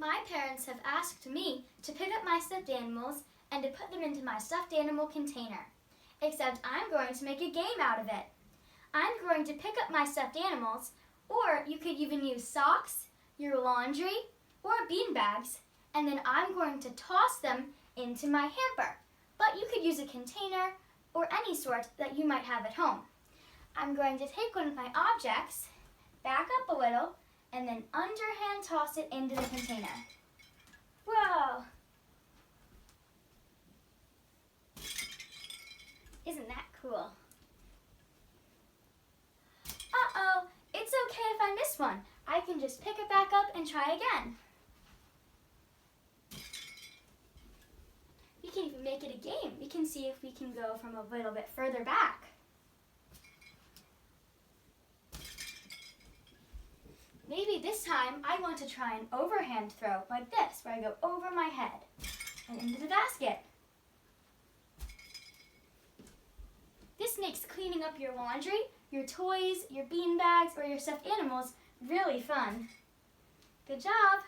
My parents have asked me to pick up my stuffed animals and to put them into my stuffed animal container. Except I'm going to make a game out of it. I'm going to pick up my stuffed animals, or you could even use socks, your laundry, or bean bags, and then I'm going to toss them into my hamper. But you could use a container or any sort that you might have at home. I'm going to take one of my objects, back up a little, and then underhand toss it into the container. Whoa! Isn't that cool? Uh-oh, it's okay if I miss one. I can just pick it back up and try again. We can even make it a game. We can see if we can go from a little bit further back. Maybe this time I want to try an overhand throw like this, where I go over my head and into the basket. This makes cleaning up your laundry, your toys, your bean bags, or your stuffed animals really fun. Good job!